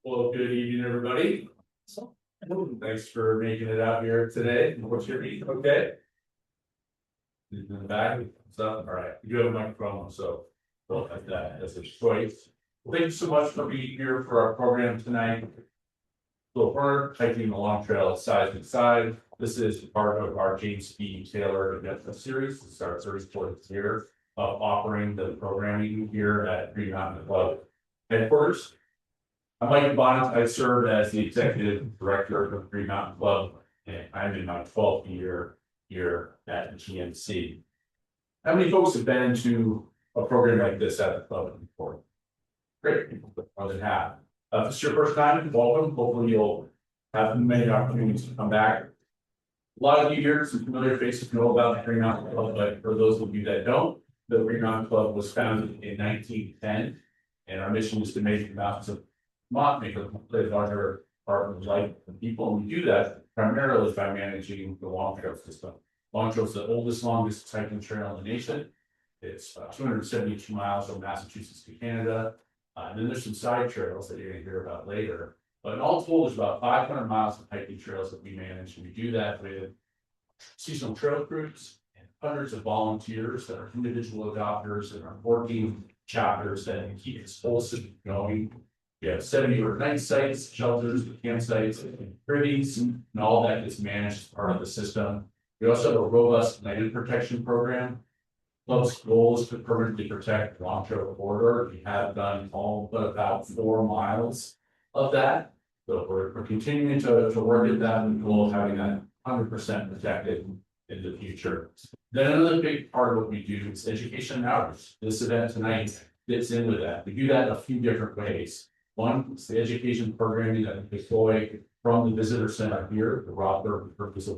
Well, good evening, everybody. Thanks for making it out here today. What's your meeting? Okay. In the back, stuff. All right. You have a microphone, so don't like that as a choice. Well, thank you so much for being here for our program tonight. So we're hiking the Long Trail side by side. This is part of our James B. Taylor Adventure Series. This is our 34th year of offering the programming here at Green Mountain Club headquarters. I'm Mike Bonnet. I serve as the executive director of Green Mountain Club, and I'm in my 12th year here at GMC. How many folks have been to a program like this at the club before? Great, more than half. If this is your first time, welcome. Hopefully you'll have many opportunities to come back. A lot of you here, some familiar faces know about the Green Mountain Club, but for those of you that don't, the Green Mountain Club was founded in 1910, and our mission is to make the mountains of Vermont make a larger part of life for people. And we do that primarily by managing the Long Trail system. Long Trail is the oldest, longest hiking trail in the nation. It's 272 miles from Massachusetts to Canada. And then there's some side trails that you're going to hear about later. But in all told, there's about 500 miles of hiking trails that we manage. And we do that with seasonal trail groups and hundreds of volunteers that are individual adopters and our 14 chapters that keep this whole system going. We have 70 overnight sites, shelters, campsites, privies, and all that is managed as part of the system. We also have a robust land protection program. Club's goal is to permanently protect the Long Trail corridor. We have done all but about 4 miles of that. So we're continuing to work at that and goal of having that 100% protected in the future. Then another big part of what we do is education and outreach. This event tonight fits in with that. We do that in a few different ways. One is the education programming that we deploy from the visitor center here, the Rob Burton Purvis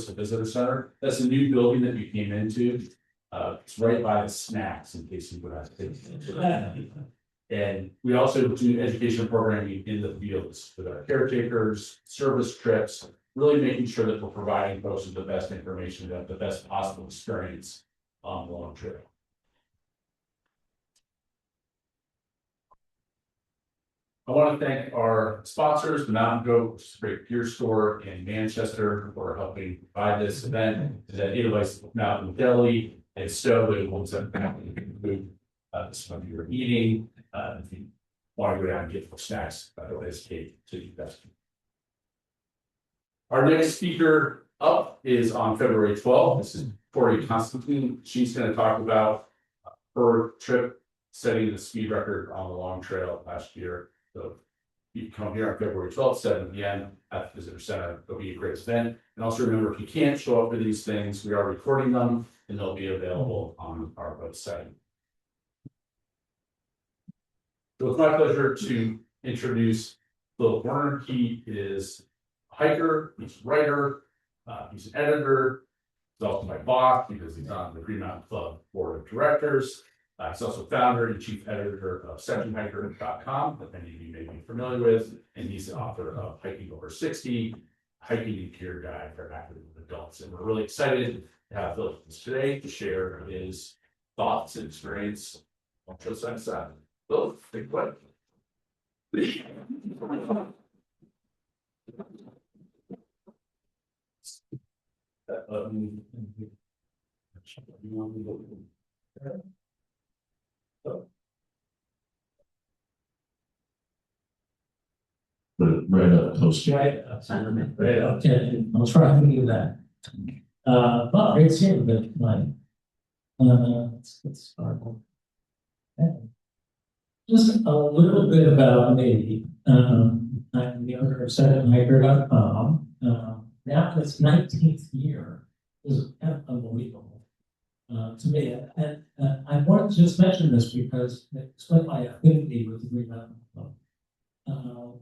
Visitor Center. That's a new building that we came into. It's right by the snacks, in case you would ask. And we also do education programming in the fields with our caretakers, service trips, really making sure that we're providing folks with the best information, that the best possible experience on the Long Trail. I want to thank our sponsors, the Mountain Goat, which is a great gear store in Manchester, for helping provide this event. That Edelweiss Mountain Deli and Stowe, it holds up food. Some of you are eating. If you want to go down and get snacks, it's Kate to you best. Our next speaker up is on February 12th. This is Tori Constantine. She's going to talk about her trip setting the speed record on the Long Trail last year. So you can come here on February 12th, 7 p.m. at the Visitor Center. It'll be a great event. And also remember, if you can't show up for these things, we are recording them and they'll be available on our website. So it's my pleasure to introduce Phil Werner. He is a hiker, he's a writer, he's an editor. He's also my boss because he's on the Green Mountain Club Board of Directors. He's also founder and chief editor of sectionhiker.com, that many of you may be familiar with, and he's the author of Hiking Over 60, Hiking and Gear Guide for Active Adults. And we're really excited to have Phil with us today to share his thoughts and experience on Trail Side to Side. Phil, take it away. Put it right up close. Right up. Okay, I'll try to do that. Well, great seeing you, Mike. Let's get started. Okay. Just a little bit about me. I'm the owner of sectionhiker.com. Now it's 19th year. This is kind of unbelievable to me. And I want to just mention this because it explained my affinity with the Green Mountain Club.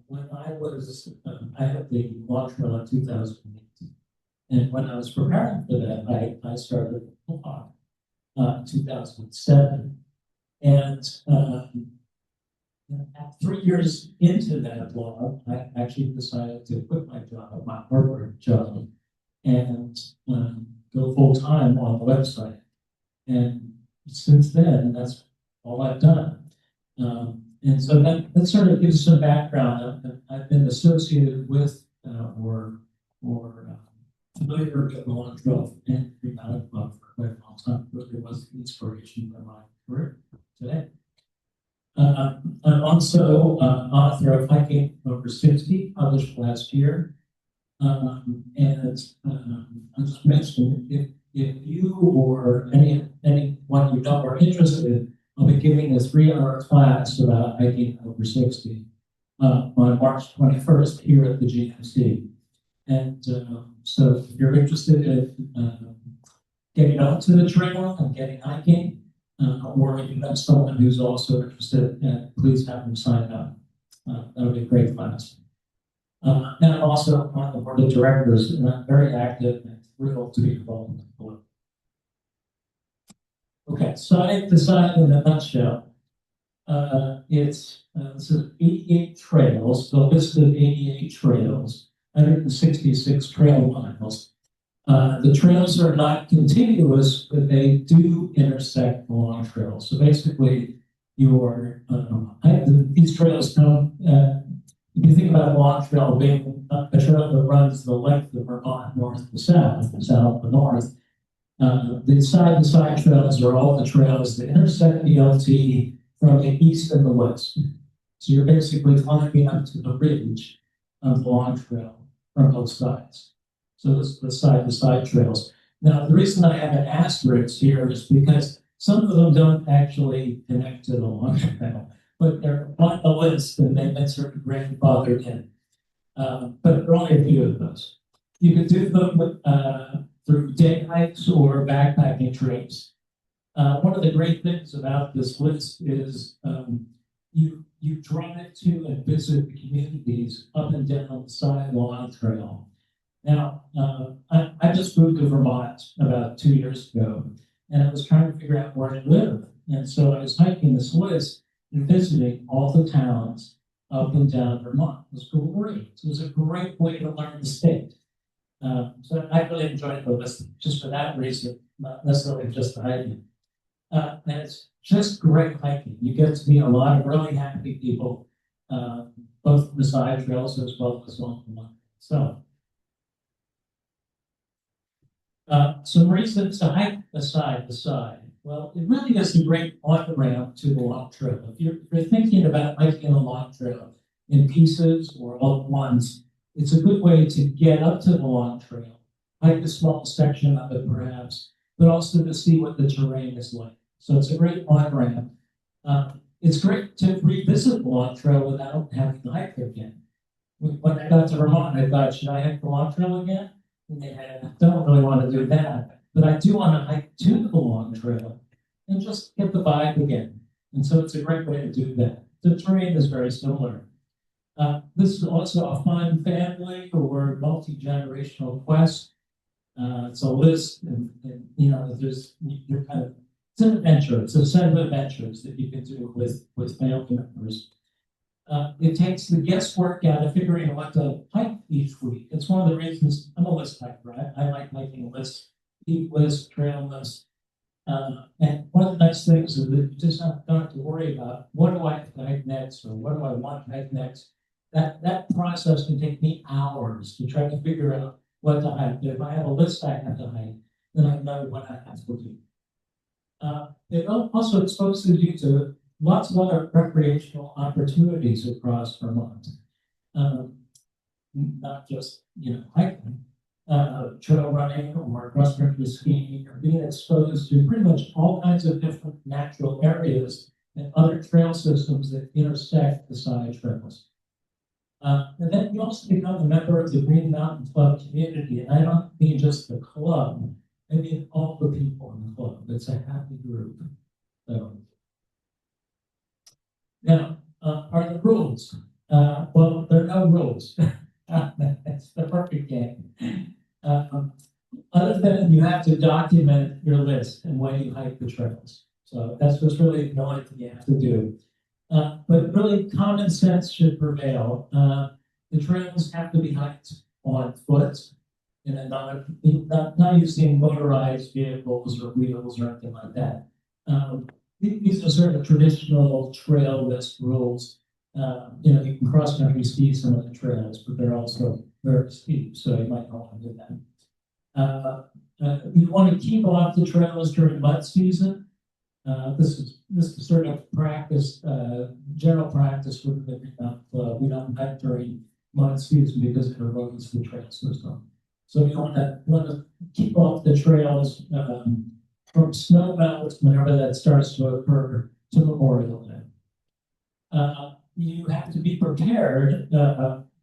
When I had the Long Trail in 2018, and when I was preparing for that, I started a blog in 2007, and 3 years into that blog, I actually decided to quit my job, my corporate job, and go full time on the website. And since then, that's all I've done. And so that sort of gives some background. I've been associated with or familiar with the Long Trail and Green Mountain Club for quite a long time. It really was the inspiration for my career today. I'm also author of Hiking Over 60, published last year. And I just mentioned if you or anyone you know are interested, I'll be giving a 3-hour class about hiking over 60 on March 21st here at the GMC. And so if you're interested in getting out to the trail and getting hiking, or if you know someone who's also interested, please have them sign up. That'll be a great class. And I'm also on the board of directors, and I'm very active and thrilled to be involved in the board. Okay, so I decided in a nutshell, this is 88 trails, the list of 88 trails, 166 trail miles. The trails are not contiguous, but they do intersect the long trails. So basically, these trails don't. If you think about a long trail being a trail that runs the length of Vermont north to south, south to north, the side-to-side trails are all the trails that intersect the LT from the east and the west. So you're basically climbing up to the ridge of the long trail from both sides. So this is the side-to-side trails. Now, the reason I have an asterisk here is because some of them don't actually connect to the long trail, but they're on the list and they've been sort of grandfathered in. But there are only a few of those. You could do them through day hikes or backpacking trips. One of the great things about this list is you drive to and visit the communities up and down the side long trail. Now, I just moved to Vermont about 2 years ago, and I was trying to figure out where to live. And so I was hiking this list and visiting all the towns up and down Vermont. It was great. It was a great way to learn the state. So I really enjoyed the list just for that reason, not necessarily just the hiking. And it's just great hiking. You get to meet a lot of really happy people, both the side trails as well as along the line. So, some reasons to hike the side to side. Well, it really is a great on-ramp to the long trail. If you're thinking about hiking a long trail in pieces or all at once, it's a good way to get up to the long trail, hike a small section of it perhaps, but also to see what the terrain is like. So it's a great on-ramp. It's great to revisit the long trail without having to hike again. When I got to Vermont, I thought, should I hike the long trail again? And I don't really want to do that, but I do want to hike to the long trail and just get the vibe again. And so it's a great way to do that. The terrain is very similar. This is also a fun family or multi-generational quest. It's a list, and you're kind of, it's an adventure. It's a set of adventures that you can do with family members. It takes the guesswork out of figuring out what to hike each week. It's one of the reasons I'm a list hiker. I like hiking lists, deep lists, trail lists. And one of the nice things is that you just don't have to worry about what do I have to hike next or what do I want to hike next. That process can take me hours to try to figure out what to hike. If I have a list I have to hike, then I know what I have to do. It also exposes you to lots of other recreational opportunities across Vermont. Not just, hiking, trail running or cross-country skiing, or being exposed to pretty much all kinds of different natural areas and other trail systems that intersect the side trails. And then you also become a member of the Green Mountain Club community. And I don't mean just the club, I mean all the people in the club. It's a happy group. So, now, are the rules? Well, there are no rules. It's the perfect game. Other than you have to document your list and when you hike the trails. So that's what's really the only thing you have to do. But really, common sense should prevail. The trails have to be hiked on foot, and not using motorized vehicles or wheels or anything like that. these are sort of traditional trail list rules. You can cross-country ski some of the trails, but they're also very steep, so you might not want to do that. You want to keep off the trails during mud season. This is sort of practice, general practice with the Green Mountain Club. We don't hike during mud season because it erodes the trail system. So you want to keep off the trails from snow melt whenever that starts to occur to Memorial Day. You have to be prepared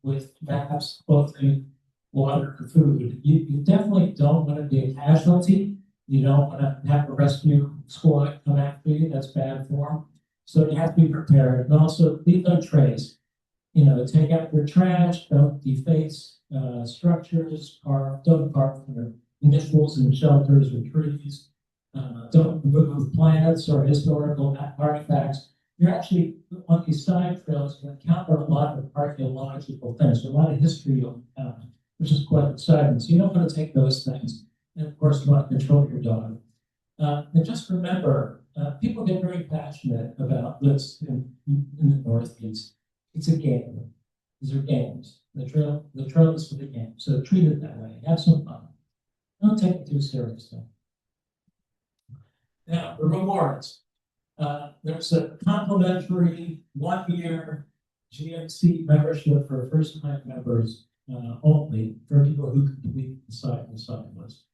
with maps, clothing, water, and food. You definitely don't want to be a casualty. You don't want to have a rescue squad come after you. That's bad form. So you have to be prepared. And also leave no trace. Take out your trash. Don't deface structures. Don't carve your initials in shelters or trees. Don't remove plants or historical artifacts. You're actually on these side trails. You encounter a lot of archaeological things, a lot of history you'll encounter, which is quite exciting. So you don't want to take those things. And of course, you want to control your dog. And just remember, people get very passionate about this in the Northeast. It's a game. These are games. The trail is for the game. So treat it that way. Have some fun. Don't take it too seriously. Now, the rewards. There's a complimentary 1-year GMC membership for first-time members only for people who complete the side-by-side list.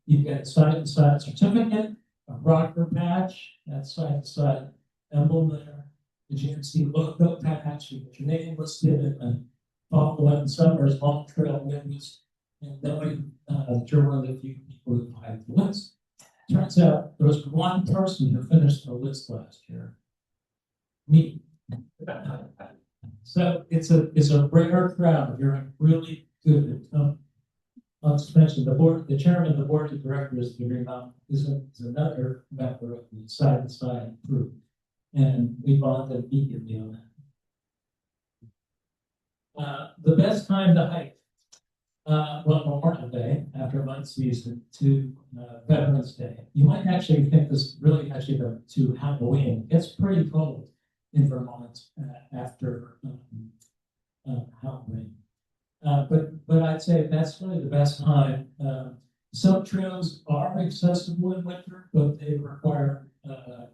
You get a side-by-side certificate, a rocker patch, that side-by-side emblem there, the GMC logo patch, you get your name listed, and follow 11 Summers Long Trail Wins, and knowing that you're one of the few people who hiked the list. Turns out there was one person who finished the list last year. Me. So it's a rare crowd. You're really good. I'll just mention the chairman of the board of directors of the Green Mountain is another member of the side-by-side group, and we bonded immediately on that. The best time to hike. Memorial Day after mud season to Veterans Day. You might actually think this really actually go to Halloween. It's pretty cold in Vermont after Halloween. But I'd say that's really the best time. Some trails are accessible in winter, but they require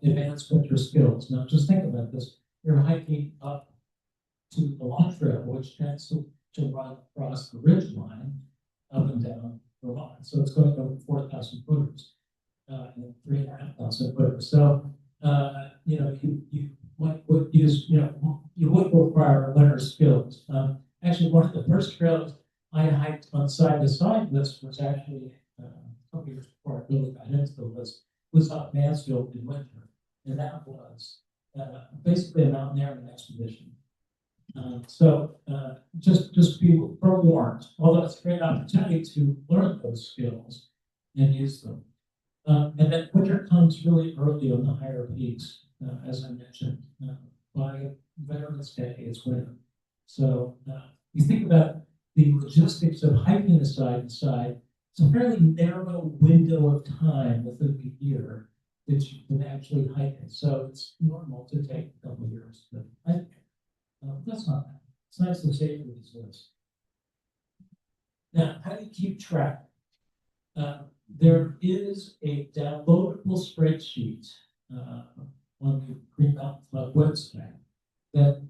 advanced winter skills. Now just think about this. You're hiking up to the Long Trail, which tends to run across the ridge line up and down Vermont. So it's going to go 4,000 footers and 3,500 footers. So, you would use, you would require winter skills. Actually, one of the first trails I hiked on side-by-side list was actually a couple years before I really got into the list, was up Mansfield in winter. And that was basically a mountaineering expedition. Just be forewarned, although it's a great opportunity to learn those skills and use them. And then winter comes really early on the higher peaks, as I mentioned. By Veterans Day, it's winter. So you think about the logistics of hiking a side-by-side, it's a fairly narrow window of time within the year that you can actually hike it. So it's normal to take a couple of years to hike it. That's not bad. It's nice to save for these lists. Now, how do you keep track? There is a downloadable spreadsheet on the Green Mountain Club website that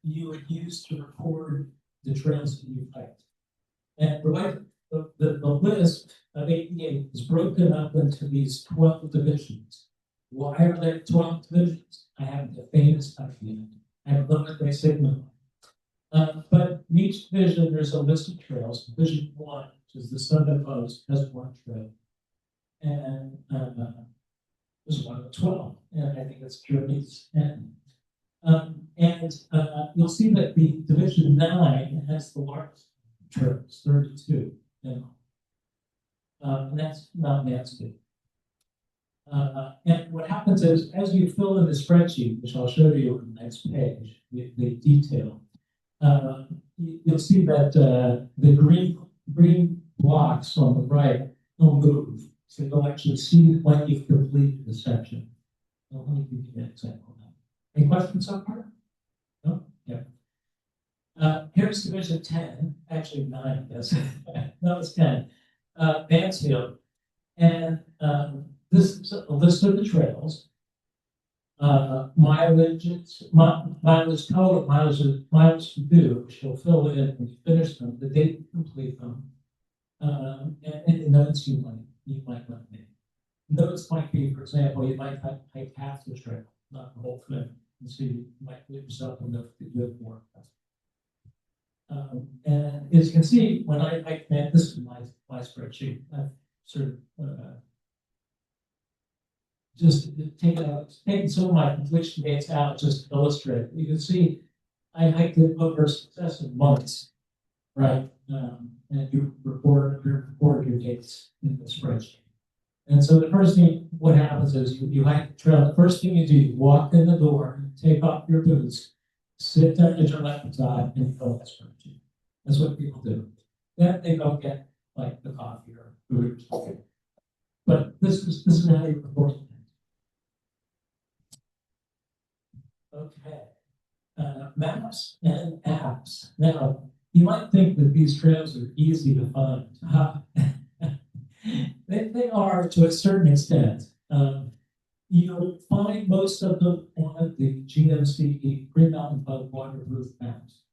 you would use to record the trails that you've hiked. And the list of 88 is broken up into these 12 divisions. Why are there 12 divisions? I haven't the faintest idea. I have looked at my Sigma. But in each division, there's a list of trails. Division 1, which is the southernmost, has one trail. And there's one of 12. And I think it's Journey's End. You'll see that the Division 9 has the largest trails, 32. And that's not Mansfield. And what happens is, as you fill in the spreadsheet, which I'll show you on the next page, the detail, you'll see that the green blocks on the right will move So you'll actually see when you've completed the section. So let me give you an example now. Any questions so far? No? Yeah. Here's division 10, actually 9, yes. No, it's 10. Mansfield. And this is a list of the trails. Mileage total, miles to do, which you'll fill in when you finish them, the date you complete them, and the notes you might want to make. Notes might be, for example, you might hike half the trail, not the whole thing, and so you might give yourself enough to do more. And as you can see, when I hike, this is my spreadsheet. I've sort of just taken some of my completion dates out just to illustrate. You can see I hiked it over successive months, right? And you record your dates in the spreadsheet. And so the first thing, what happens is you hike the trail. The first thing you do, you walk in the door, take off your boots, sit down at your left side, and fill that spreadsheet. That's what people do. Then they go get like the coffee or food. But this is how you report things. Okay. Maps and apps. Now, you might think that these trails are easy to find. They are to a certain extent. You'll find most of them on the GMC Green Mountain Club waterproof maps.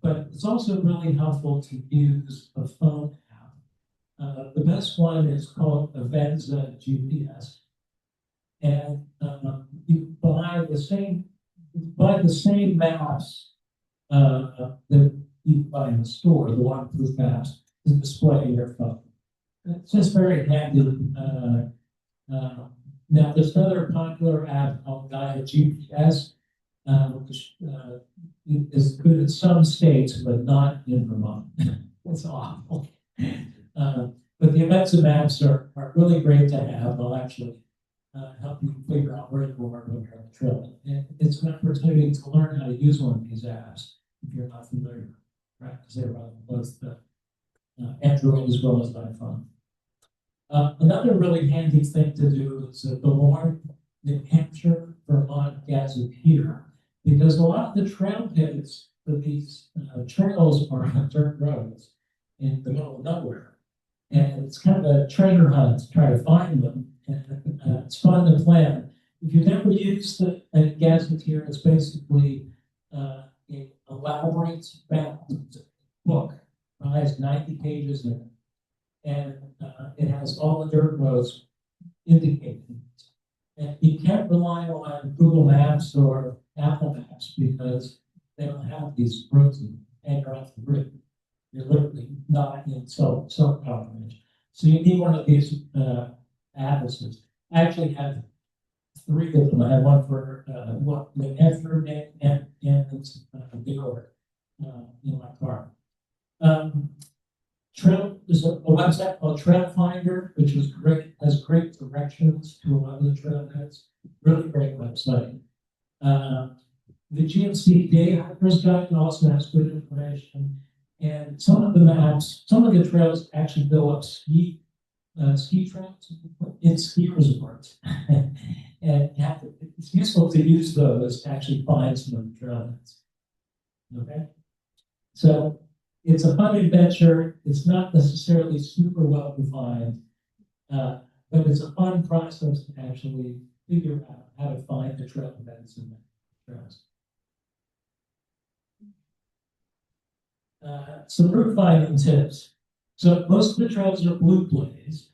But it's also really helpful to use a phone app. The best one is called Avenza GPS. And you buy the same maps that you buy in the store, the waterproof maps, to display in your phone. It's just very handy. Now, there's another popular app called Gaia GPS, which is good in some states, but not in Vermont. It's awful. But the Avenza maps are really great to have. They'll actually help you figure out where you are when you're on the trail. And it's an opportunity to learn how to use one of these apps if you're not familiar, right? Because they run on both the Android as well as iPhone. Another really handy thing to do is the Warren, New Hampshire, Vermont Gazetteer, because a lot of the trailheads for these trails are on dirt roads in the middle of nowhere. And it's kind of a treasure hunt to try to find them. And it's fun to plan. If you've never used a Gazetteer, it's basically an elaborate map book. It has 90 pages in it. And it has all the dirt roads indicated. And you can't rely on Google Maps or Apple Maps because they don't have these roads and you're off the grid. You're literally not in self-power range. So you need one of these atlases. I actually have 3 of them. I have one for New Hampshire and New York in my car. There's a website called Trail Finder, which is great, has great directions to a lot of the trailheads. Really great website. The GMC Day Hiker's Guide also has good information. And some of the maps, some of the trails actually go up ski trails in ski resorts. And it's useful to use those to actually find some of the trailheads. Okay? So it's a fun adventure. It's not necessarily super well defined, but it's a fun process to actually figure out how to find the trail events in the trails. Some route finding tips. So most of the trails are blue blaze,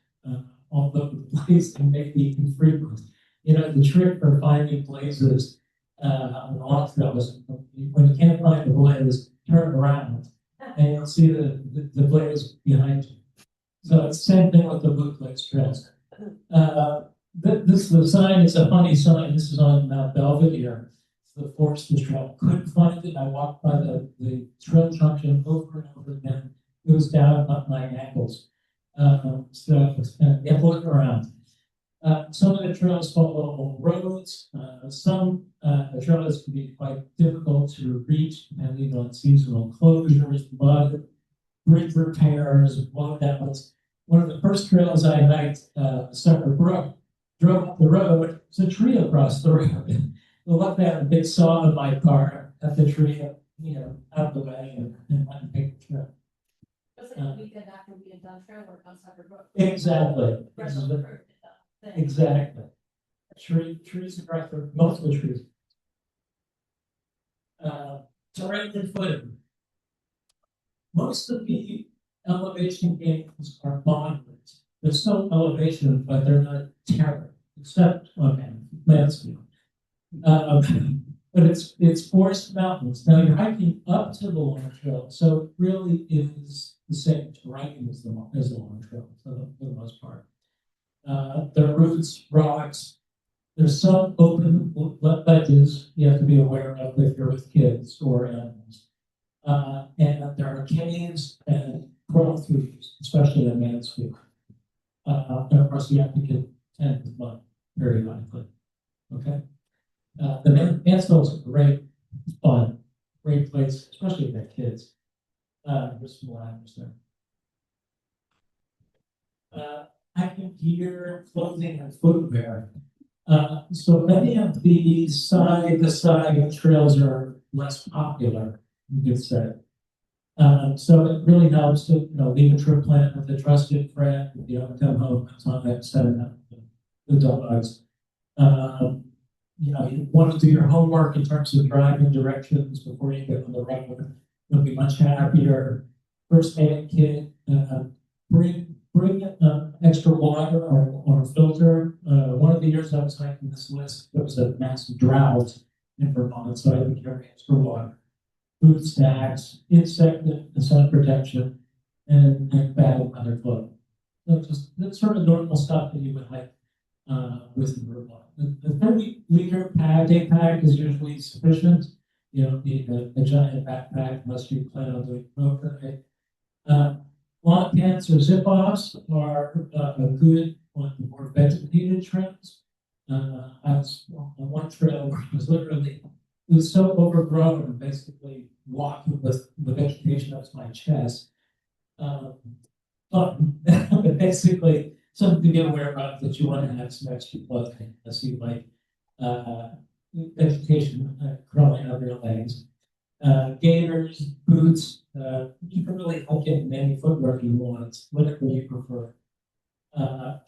although the blaze may be infrequent. You know, the trick for finding blazes on the long trail is when you can't find the blaze, turn around and you'll see the blaze behind you. So it's the same thing with the blue blaze trails. The sign is a funny sign. This is on Mount Belvedere. The Forest Trail. Couldn't find it. I walked by the trail junction over and over again. It was down up my ankles. So you have to look around. Some of the trails follow roads. Some trails can be quite difficult to reach depending on seasonal closures, mud, bridge repairs, blowdowns. One of the first trails I hiked, Sucker Brook, drove up the road, it's a tree across the road. Well, luckily I had a big saw in my car, cut the tree, out of the way and went and picked the tree. Was it a weekend after we had done trail work on Sucker Brook? Exactly. Rest of the group did that thing. Exactly. Trees across the, most of the trees. Terrain and footing. Most of the elevation gains are moderate. There's no elevation, but they're not terrain, except on Mansfield. But it's forest mountains. Now you're hiking up to the Long Trail, so it really is the same terrain as the Long Trail for the most part. There are roots, rocks. There's some open ledges you have to be aware of if you're with kids or animals. And there are caves and coral trees, especially in Mansfield. And of course, you have to get tent with mud periodically. Okay. The Mansfield is a great fun, great place, especially with kids. There's some ladders there. Hiking gear, clothing, and footwear. So many of the side trails are less popular, you could say. So it really helps to leave a trip plan with a trusted friend. Come home on that setting up the dogs. You want to do your homework in terms of driving directions before you get on the road. You'll be much happier. First aid kit. Bring extra water or a filter. One of the years I was hiking this list, there was a massive drought in Vermont, so I had to carry extra water, food snacks, insect and sun protection, and bag weather clothing. So just that's sort of normal stuff that you would hike with the Vermont. The 30-liter day pack is usually sufficient. You don't need a giant backpack unless you plan on doing overnight. Long pants or zip-offs are a good on the more vegetated trails. I was on one trail where it was so overgrown and basically walking with the vegetation up to my chest. But basically something to be aware of that you want to have some extra clothing as you like vegetation crawling over your legs. Gaiters, boots, you can really hook in any footwear you want, whatever you prefer.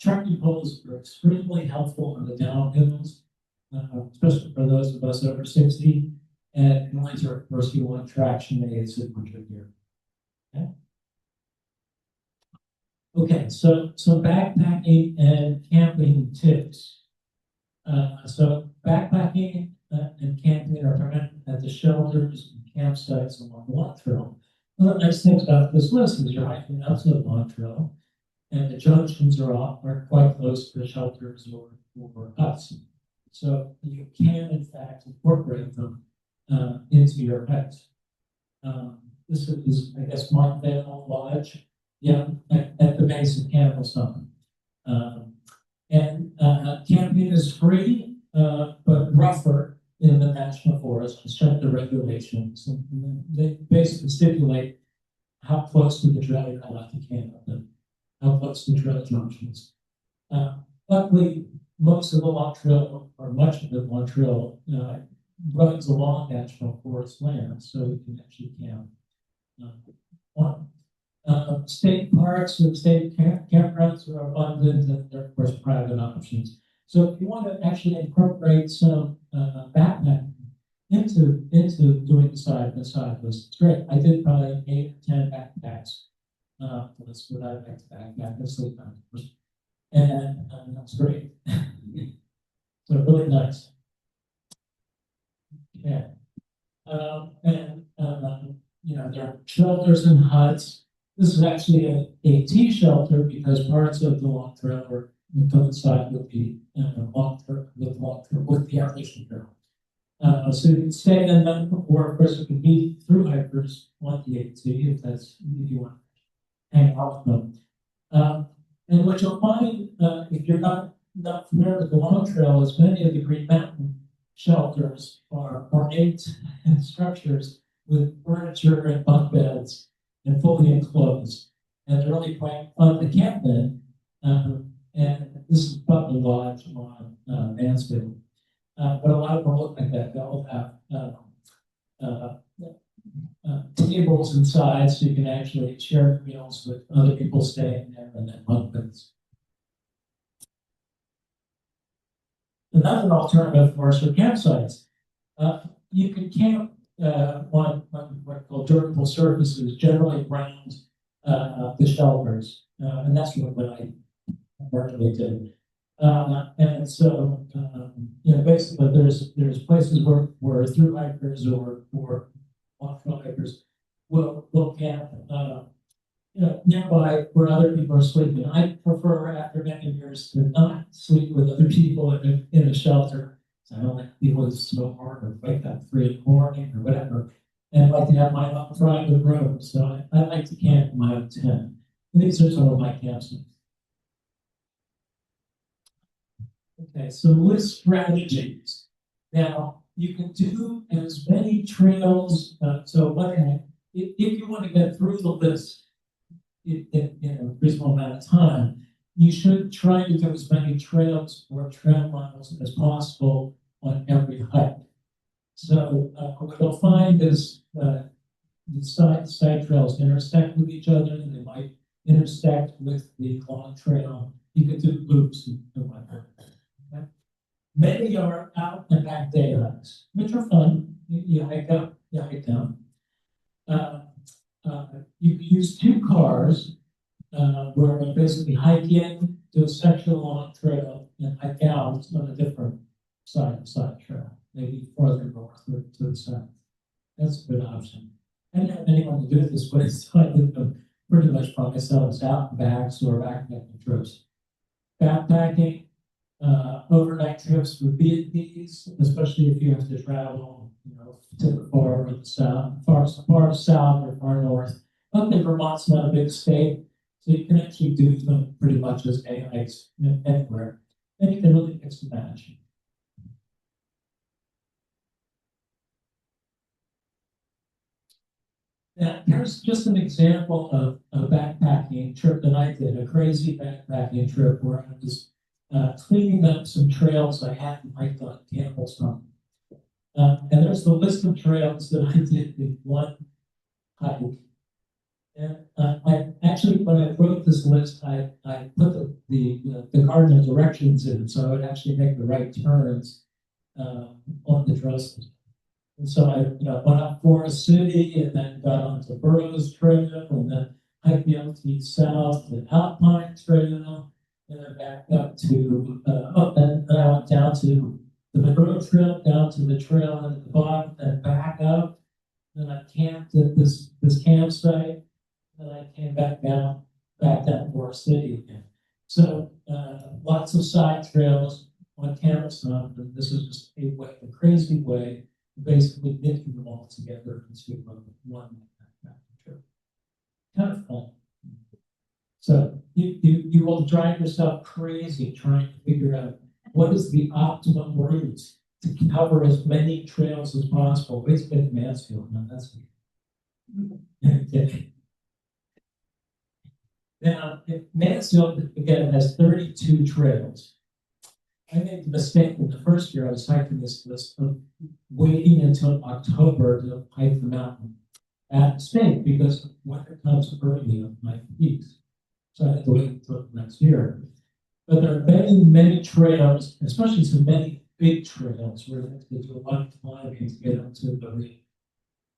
Trekking poles are extremely helpful on the downhills, especially for those of us over 60. And in winter, of course, you want traction aids in winter gear. Okay, so backpacking and camping tips. So backpacking and camping are done at the shelters and campsites along the Long Trail. One of the nice things about this list is you're hiking up to the Long Trail, and the junctions are quite close to the shelters or huts. So you can, in fact, incorporate them into your hikes. This is, I guess, Montvale Lodge, at the base of Candlestone. And camping is free, but rougher in the national forest to set the regulations. And they basically stipulate how close to the trail you're allowed to camp and how close to the trail junctions. Luckily, most of the Long Trail, or much of the Long Trail, runs along national forest land, so you can actually camp. State parks and state campgrounds are abundant, and they're, of course, private options. So if you want to actually incorporate some backpacking into doing the side list, it's great. I did probably 8 or 10 backpacks for this, what I like to backpack and sleep on, and that's great. So really nice. Yeah. There are shelters and huts. This is actually a tea shelter because parts of the Long Trail are coincide with the with the Appalachian Trail. So you can stay in them, or of course you can meet through hikers on the AT if you want to hang out with them. And what you'll find if you're not familiar with the Long Trail is many of the Green Mountain shelters are ornate structures with furniture and bunk beds and fully enclosed. And they're really quite fun to camp in. And this is Butler Lodge on Mansfield. But a lot of them look like that. They all have tables inside, so you can actually share meals with other people staying there, and then husbands. Another alternative for us are campsites. You can camp on what are called durable surfaces, generally around the shelters, and that's what I virtually did. And so, basically, there's places where through hikers or walk-trail hikers will camp, nearby where other people are sleeping. I prefer, after many years, to not sleep with other people in a shelter. So I don't like people to snore or wake up 3 in the morning or whatever. And I like to have my own private room. So I like to camp in my own tent. And these are some of my campsites. Okay, so list strategies. Now, you can do as many trails. So if you want to get through the list in a reasonable amount of time, you should try to do as many trails or trail miles as possible on every hike. So what you'll find is the side trails intersect with each other, and they might intersect with the long trail. You could do loops and whatnot. Okay? Many are out and back day hikes, which are fun. You hike up, you hike down. You can use 2 cars where you basically hike in to a section along a trail and hike out on a different side trail, maybe farther north or to the south. That's a good option. I didn't have anyone to do it this way, so I did them pretty much by myself, out and backs or backpacking trips. Backpacking, overnight trips with B&Bs, especially if you have to travel, to the far or the south, far south or far north. Luckily, Vermont's not a big state, so you can actually do them pretty much as day hikes anywhere, and you can really mix and match. Now, here's just an example of a backpacking trip that I did, a crazy backpacking trip where I was cleaning up some trails I hadn't hiked on Campbell's Run. And there's the list of trails that I did in one hike. And I actually, when I wrote this list, I put the cardinal directions in, so I would actually make the right turns on the trails. And so I went up Forest City and then got onto Burroughs Trail and then hiked the LT South to Alpine Trail and then back up to, then I went down to the Monroe Trail, down to the trail at the bottom, then back up. Then I camped at this campsite. Then I came back down Forest City again. So lots of side trails on campus, and this is just a crazy way basically knitting them all together into one trip. Kind of fun. So you will drive yourself crazy trying to figure out what is the optimum route to cover as many trails as possible. Wait to get to Mansfield. No, that's okay. Now, Mansfield again has 32 trails. I made the mistake in the first year I was hiking this list of waiting until October to hike the mountain at mistake because winter comes early on my peaks. So I had to wait until next year. But there are many, many trails, especially some many big trails where you have to do a lot of climbing to get up to the ridge.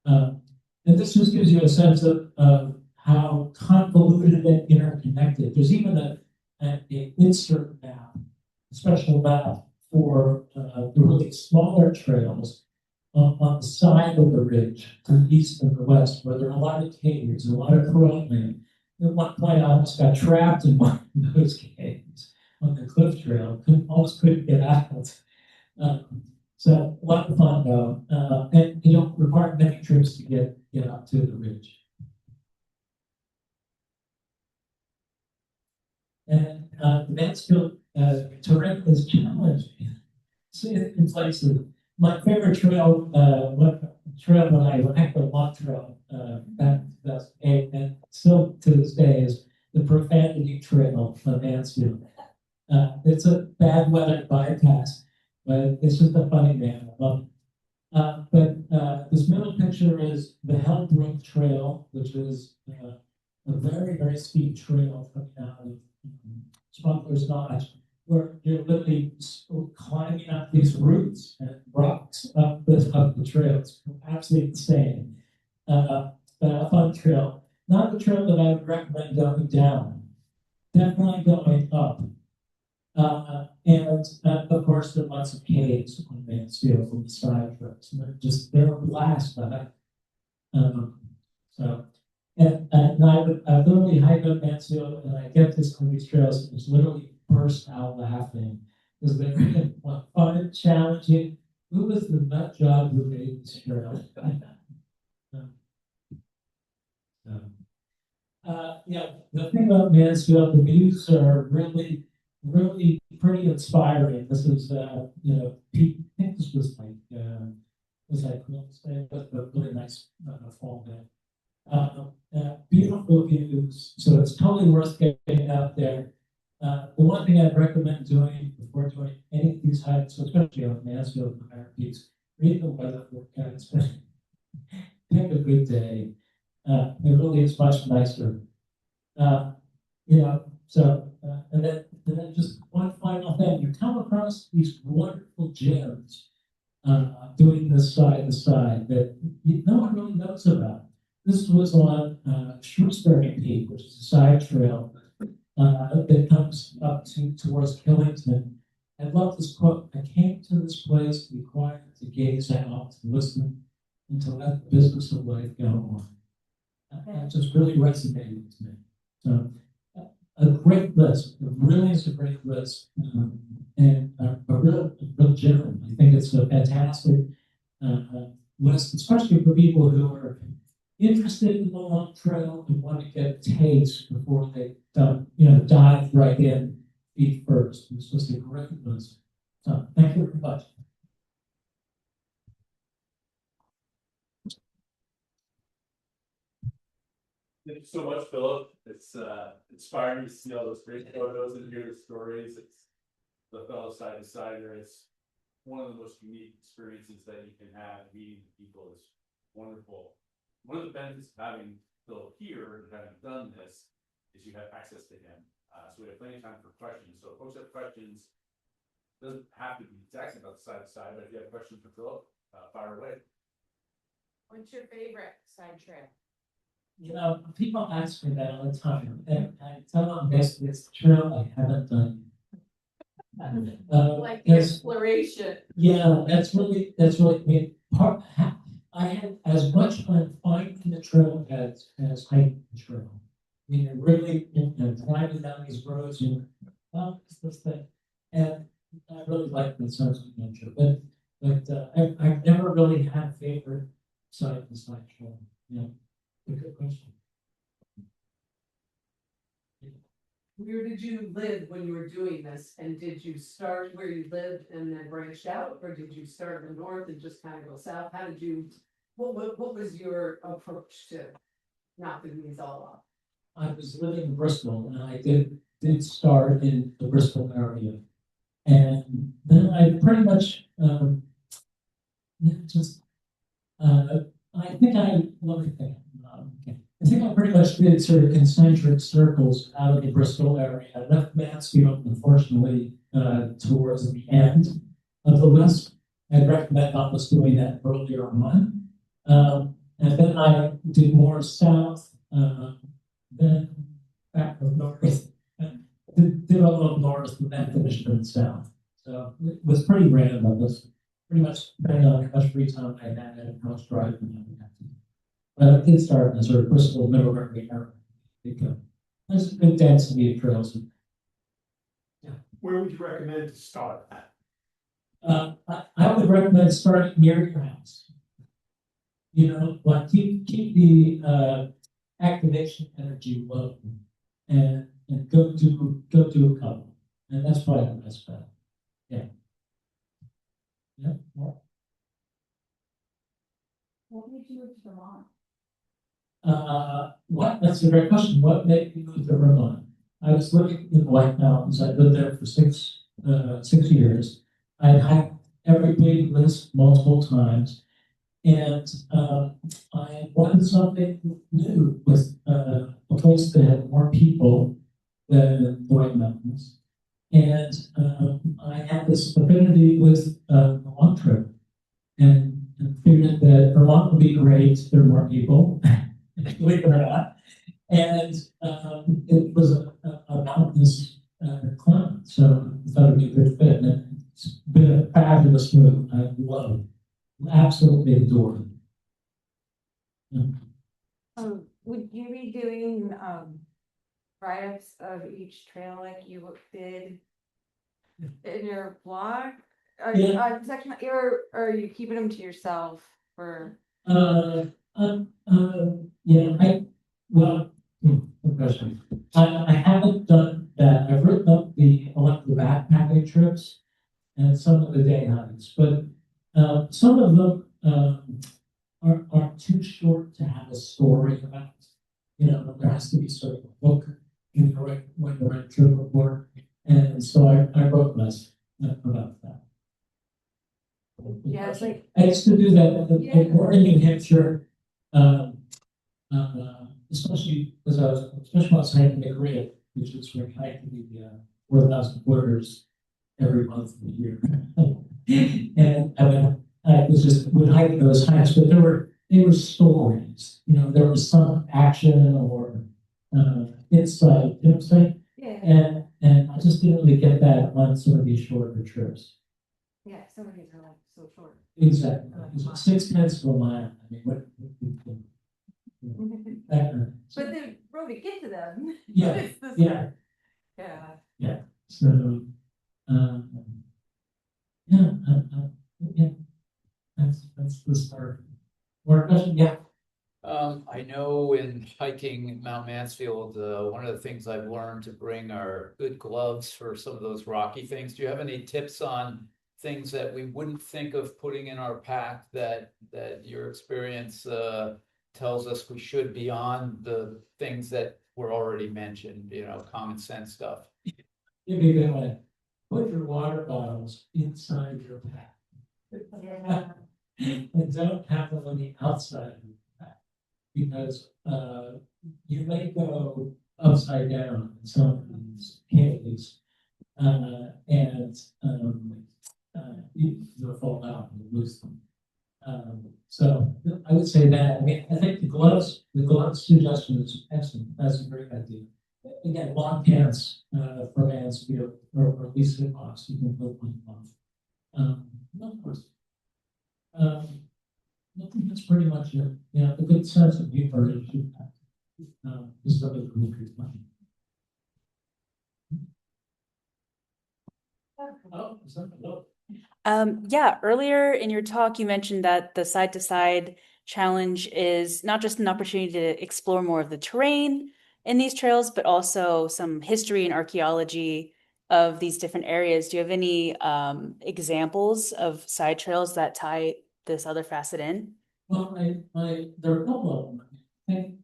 And this just gives you a sense of how convoluted and interconnected. There's even an insert map, a special map for the really smaller trails on the side of the ridge to the east and the west, where there are a lot of caves, a lot of crawling. At one point, I almost got trapped in one of those caves on the cliff trail. Almost couldn't get out. So a lot of fun though, and you don't require many trips to get up to the ridge. And the Mansfield terrain is challenging. See, in places My favorite trail, what trail when I hiked the walk trail, back in 2008, and still to this day is the Profanity Trail of Mansfield. It's a bad weather bypass, but it's just a funny name. I love it. This middle picture is the Hellbrook Trail, which is a very, very steep trail coming out of Smuggler's Notch, where you're literally climbing up these roots and rocks up the trail. It's absolutely insane. But a fun trail. Not the trail that I would recommend going down. Definitely going up. Of course, there are lots of caves on Mansfield from the side trips. They're a blast. And I literally hike up Mansfield and I get this on these trails and just literally burst out laughing because they're fun, challenging. Who was the nut job who made this trail? Yeah, the thing about Mansfield, the views are really, really pretty inspiring. This is, Pete, I think this was like Queen's Day, but a really nice fall day. Beautiful views, so it's totally worth getting out there. The one thing I'd recommend doing before doing any of these hikes, especially on Mansfield and higher peaks, read the weather forecast. Pick a good day. It really is much nicer. And then just one final thing, you come across these wonderful gems doing this side to side that no one really knows about. This was on Shrewsbury Peak, which is a side trail that comes up towards Killington. I love this quote. I came to this place to be quiet, to gaze out, to listen, and to let the business of life go on. That just really resonated with me. So, a great list. It really is a great list, and a real gem. I think it's a fantastic list, especially for people who are interested in the long trail and want to get a taste before they dive right in feet first. It's just a great list. So, thank you very much. Thank you so much, Philip. It's inspiring to see all those great photos and hear the stories. It's the fellow side to sider. It's one of the most unique experiences that you can have. Meeting people is wonderful. One of the benefits of having Philip here and having done this is you have access to him. So we have plenty of time for questions. So if folks have questions, it doesn't have to be exactly about the side to side, but if you have questions for Philip, fire away. What's your favorite side trail? People ask me that all the time, and I tell them basically it's the trail I haven't done. Like the exploration. Yeah, that's really, I had as much fun finding the trail as hiking the trail. I mean, really, climbing down these roads and this thing, and I really like the sense of adventure. But I've never really had a favorite side to side trail. Good question. Where did you live when you were doing this? And did you start where you lived and then branched out? Or did you start in the north and just kind of go south? How did you, what was your approach to knocking these all off? I was living in Bristol and I did start in the Bristol area. And then I pretty much I think I pretty much did sort of concentric circles out of the Bristol area. I left Mansfield, unfortunately, towards the end of the list. I'd recommend almost doing that earlier on. And then I did more south, then back up north. Did a little north and then finished in the south. So it was pretty random. It was pretty much depending on how much free time I had and how much driving I would have to do. But I did start in the sort of Bristol middle area. There's a good density of trails. Yeah. Where would you recommend to start? I would recommend starting near your house. Like keep the activation energy low, and go do a couple, and that's probably the best bet. Yeah. Yeah. What made you move to Vermont? That's a great question. What made me move to Vermont? I was living in the White Mountains. I lived there for 6 years. I hiked every big list multiple times. And I wanted something new with a place that had more people than the White Mountains. And I had this affinity with the long trip and figured that Vermont would be great. There are more people, believe it or not. And it was a mountainous climate. So I thought it'd be a good fit. And it's been a fabulous move. I love it. Absolutely adore it. Would you be doing, write-ups of each trail like you did in your blog? Yeah. Section, or are you keeping them to yourself for? Yeah, good question. I haven't done that. I've written up a lot of the backpacking trips and some of the day hikes, but some of them are too short to have a story about. You know, there has to be sort of a book in the right when the right trip report, and so I wrote less about that. Yeah, it's like, I used to do that in New Hampshire, especially because especially when I was hiking the Great, which is where I hiked the 4,000 quarters every month of the year. And I would hike those hikes, but they were stories. You know, there was some action or insight, you know what I'm saying? yeah, And I just didn't really get that on some of these shorter trips. yeah, some of these are like so short. Exactly. 6 minutes of a mile. I mean, what that kind of- But the road to get to them. Yeah, It's the- yeah. Yeah. So, yeah, yeah, that's the start. More question? Yeah. I know in hiking Mount Mansfield, one of the things I've learned to bring are good gloves for some of those rocky things. Do you have any tips on things that we wouldn't think of putting in our pack that your experience tells us we should beyond the things that were already mentioned, you know, common sense stuff? Give me a good one. Put your water bottles inside your pack. And don't have them on the outside of your pack. Because you may go upside down in some of these caves. You'll fall out and lose them. So I would say that. I mean, I think the gloves suggestion is excellent. That's a great idea. Again, long pants for Mansfield or at least in box, you can put one on. Of course. I think that's pretty much it. You know, a good sense of humor is some of the movie money. Oh, is that hello? Yeah, earlier in your talk, you mentioned that the side to side challenge is not just an opportunity to explore more of the terrain in these trails, but also some history and archaeology of these different areas. Do you have any examples of side trails that tie this other facet in? Well, there are a couple of them. I think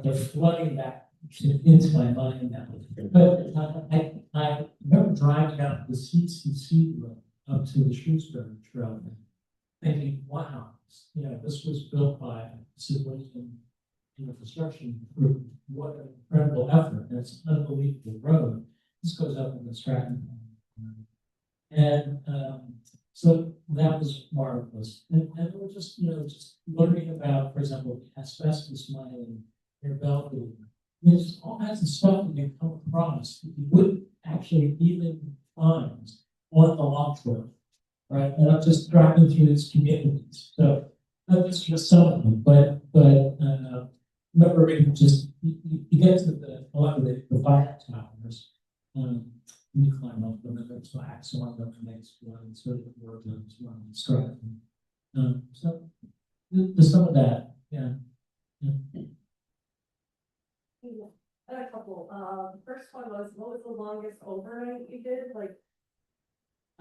they're flooding back into my mind now. But I remember driving out the CCC road up to the Shrewsbury Trail, thinking, "Wow, you know, this was built by a civilian construction group. What an incredible effort! And it's an unbelievable road. This goes up in the Stratton." And so that was marvelous. And we're just, you know, just learning about, for example, asbestos mining near Bellevue. There's all kinds of stuff that you come across that you wouldn't actually even find on the long trail, right? And I'm just driving through these communities. So that's just some of them, but remember, you get to a lot of the fire towers. You climb up them and there's wax on them and they explode, and sort of the word goes on and start. So there's some of that, yeah. I had a couple. First one was, what was the longest overnight you did? Like,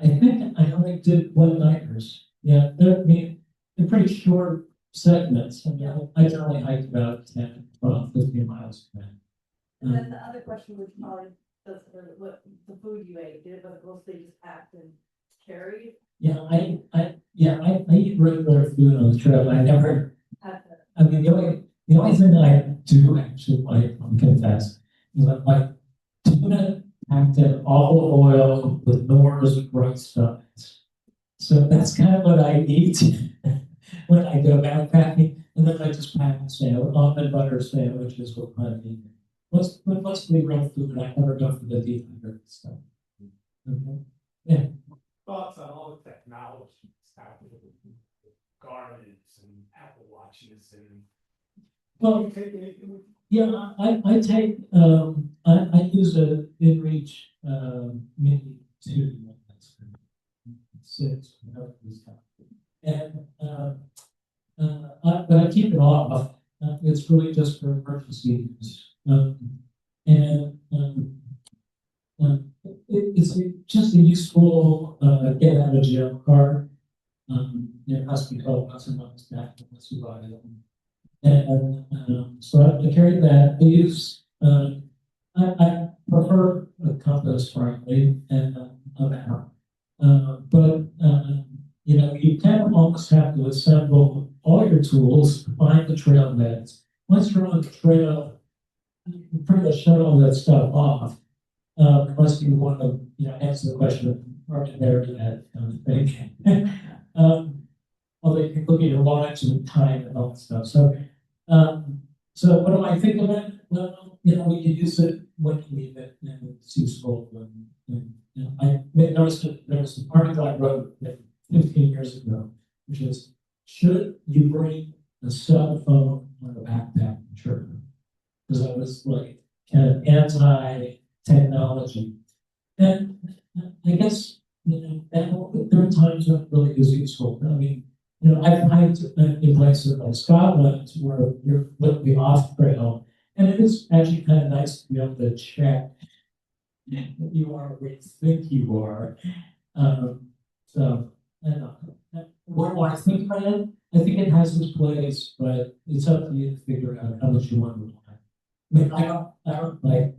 I think I only did one nighters. Yeah, I mean, they're pretty short segments. I mean, I generally hike about 10, 12, 15 miles. And then the other question was probably what the food you ate, did it mostly just packed and carried? Yeah, I eat regular food on the trail. I never, Had to- I mean, the only thing I do actually like, I'll confess, is I like tuna packed in olive oil with Knorr's bright stuff. So that's kind of what I eat when I go backpacking, and then I just pack almond butter sandwiches with honey. Mostly real food. I never go for the dehydrated stuff. Okay. Yeah. Thoughts on all the technology that's happening with Garmin's and Apple Watches and. Well, You take anything with yeah, I take, I use a InReach, Mini 2. That's 6, whatever it is. And, but I keep it off. It's really just for emergency use. It's just a useful, get out of jail card. It has to be 12 months a month back unless you buy it. And so I carry that. I use, I prefer a compass, frankly, and a map. But you know, you kind of almost have to assemble all your tools to find the trail beds. Once you're on the trail, you can pretty much shut all that stuff off. Unless you want to, you know, answer the question of are you there to that kind of thing. Although you can look at your watch and time and all that stuff. So what do I think of it? Well, you know, we can use it when you need it, and it's useful. And you know, I noticed that there was an article I wrote 15 years ago, which is, should you bring a cell phone on a backpack trip? Because I was like kind of anti-technology. And I guess, you know, there are times when it really is useful. I mean, you know, I've hiked in places like Scotland where you're literally off trail, and it is actually kind of nice to be able to check that you are where you think you are. So, I don't know. What do I think about it? I think it has its place, but it's up to you to figure out how much you want to rely. I mean, I don't like,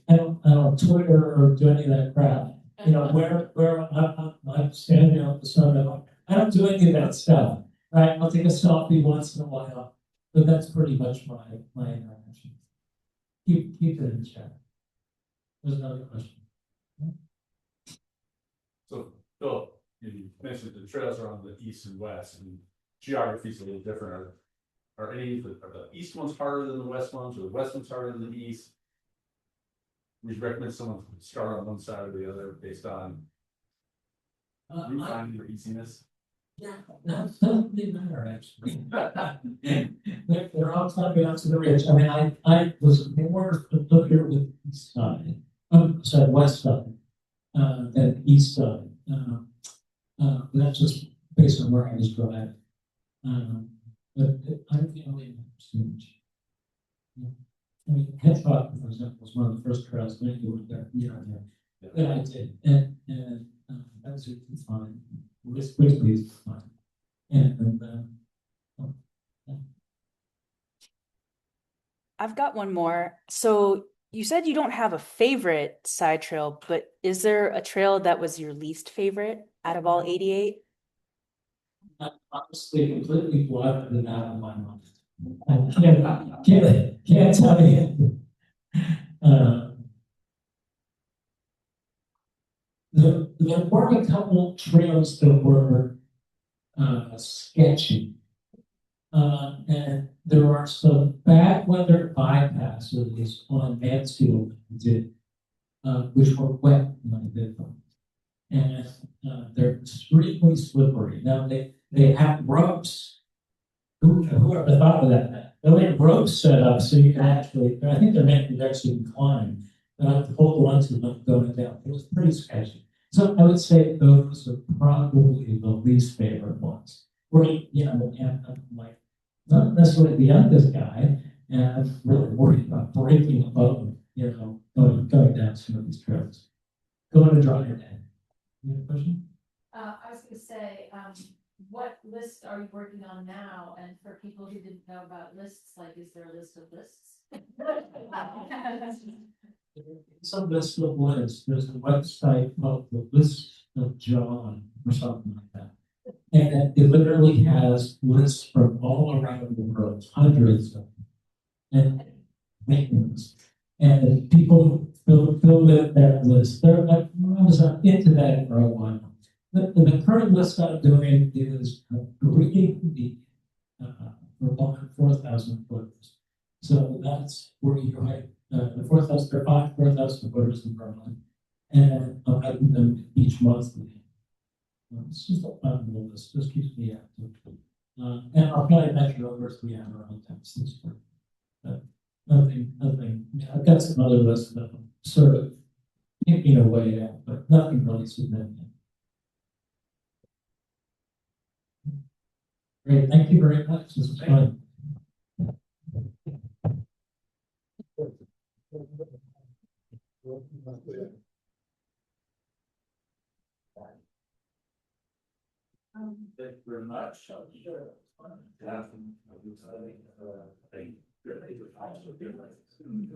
I don't Twitter or do any of that crap. You know, where I'm standing out the sun, I don't do any of that stuff. Right? I'll take a selfie once in a while, but that's pretty much my interaction. Keep it in check. There's another question. So, Phil, you mentioned the trails are on the east and west, and geography is a little different. Are the east ones harder than the west ones, or the west ones harder than the east? Would you recommend someone start on one side or the other based on route finding or easiness? Yeah, that doesn't really matter actually. They're all coming out to the ridge. I mean, I was more familiar with the east side, west side, than east side. That's just based on where I was driving. But I don't really understand much. Yeah. I mean, Hedgehog, for example, was one of the first trails that I went there, that I did, and that was fine. Grizzly is fine, and I've got one more. So you said you don't have a favorite side trail, but is there a trail that was your least favorite out of all 88? I'm honestly completely blotted it out of my mind. I can't tell you. There were a couple trails that were sketchy. And there are some bad weather bypasses on Mansfield we did, which were wet when I did them. And they're extremely slippery. Now they have ropes. Whoever thought of that? They have ropes set up so you can actually, I think they're meant to actually climb, but I have to hold on to them going down. It was pretty sketchy. So I would say those are probably the least favorite ones. Where, you know, and I'm like, not necessarily the youngest guy, and I'm really worried about breaking a bone, you know, going down some of these trails. Going to dry it. You have a question? I was gonna say, what list are you working on now? And for people who didn't know about lists, like, is there a list of lists? Some list of lists, there's a website called the List of John or something like that. And it literally has lists from all around the world, hundreds of them. And maintenance. And people fill in that list. I was into that for a while. The current list I'm doing is reading the Vermont 4,000 footers. So that's where you write the 4,000, there are 4,000 footers in Vermont. And I'm writing them each monthly. It's just a fun little list, just keeps me active. And I'll probably measure over 3 hour on taxes. But nothing, I've got some other lists that I'm sort of picking away at, but nothing really significant. Great, thank you very much, this is fun. Thank you very much. Yeah.